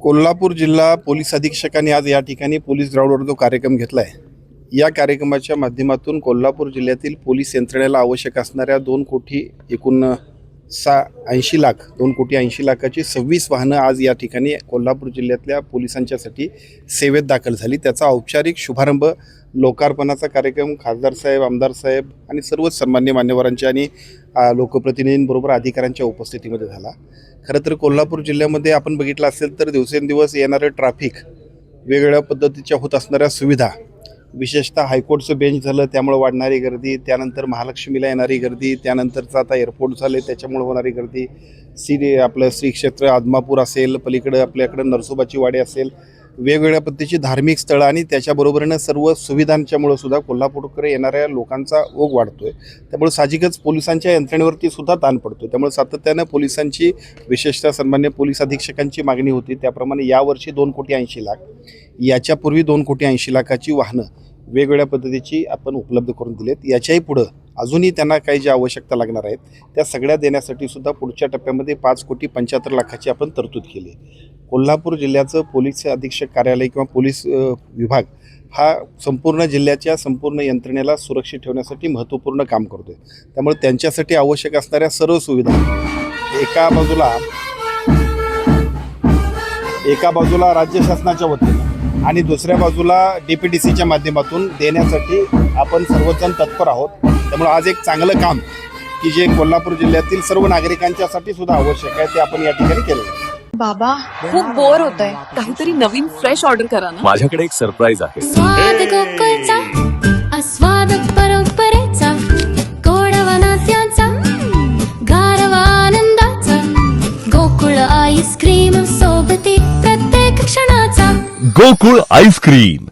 कोल्हापूर जिल्हा पोलीस अधीक्षकांनी आज या ठिकाणी पोलीस ग्राउंडवर जो कार्यक्रम घेतला आहे, या कार्यक्रमाच्या माध्यमातून कोल्हापूर जिल्ह्यातील पोलीस यंत्रणेला आवश्यक असणाऱ्या 2 कोटी एकूण 80 लाख 2 कोटी 80 लाखाची 26 वाहनं आज या ठिकाणी कोल्हापूर जिल्ह्यातल्या पोलिसांच्यासाठी सेवेत दाखल झाली। त्याचा औपचारिक शुभारंभ लोकार्पणाचा कार्यक्रम खासदार साहेब, आमदार साहेब आणि सर्वच सन्मान्य मान्यवरांच्या आणि लोकप्रतिनिधींबरोबर अधिकाऱ्यांच्या उपस्थितीमध्ये झाला। खरं तर कोल्हापूर जिल्ह्यामध्ये आपण बघितलं असेल तर दिवसेंदिवस येणारे ट्रॅफिक, वेगवेगळ्या पद्धतीच्या होत असणाऱ्या सुविधा, विशेषतः हायकोर्टचं बेंच झालं त्यामुळे वाढणारी गर्दी, त्यानंतर महालक्ष्मीला येणारी गर्दी, त्यानंतरचं आता एअरपोर्ट झाले त्याच्यामुळे होणारी गर्दी, आपलं श्री क्षेत्र आदमापूर असेल, पलीकडे आपल्याकडे नरसोबाची वाडी असेल, वेगवेगळ्या पद्धतीची धार्मिक स्थळं आणि त्याच्याबरोबरीनं सर्व सुविधांच्यामुळे सुद्धा कोल्हापूरकडे येणाऱ्या लोकांचा ओघ वाढतोय। त्यामुळे साहजिकच पोलिसांच्या यंत्रणेवरती सुद्धा ताण पडतोय। त्यामुळे सातत्यानं पोलिसांची, विशेषतः सन्मान्य पोलीस अधीक्षकांची मागणी होती त्याप्रमाणे यावर्षी 2 कोटी 80 लाख, याच्यापूर्वी 2 कोटी 80 लाखाची वाहनं वेगवेगळ्या पद्धतीची आपण उपलब्ध करून दिलेत। याच्याही पुढं अजूनही त्यांना काही ज्या आवश्यकता लागणार आहेत त्या सगळ्या देण्यासाठी सुद्धा पुढच्या टप्प्यामध्ये 5 कोटी 75 लाखाची आपण तरतूद केली। कोल्हापूर जिल्ह्याचं पोलीस अधीक्षक कार्यालय किंवा पोलीस विभाग हा संपूर्ण जिल्ह्याच्या संपूर्ण यंत्रणेला सुरक्षित ठेवण्यासाठी महत्त्वपूर्ण काम करतोय। त्यामुळे त्यांच्यासाठी आवश्यक असणाऱ्या सर्व सुविधा एका बाजूला राज्य शासनाच्या वतीनं आणि दुसऱ्या बाजूला DPTCच्या माध्यमातून देण्यासाठी आपण सर्वजण तत्पर आहोत। त्यामुळे आज एक चांगलं काम की जे कोल्हापूर जिल्ह्यातील सर्व नागरिकांच्यासाठी सुद्धा आवश्यक आहे ते आपण या ठिकाणी केलं। बाबा खूप बोर होतंय, काहीतरी नवीन फ्रेश ऑर्डर करा ना। माझ्याकडे एक सरप्राईज आहे। स्वाद गोकुळचा, आस्वाद परंपरेचा, गोडवा नात्याचा, गारवा आनंदाचा, गोकुळ आईस्क्रीम सोबती प्रत्येक क्षणाचा। गोकुळ आईस्क्रीम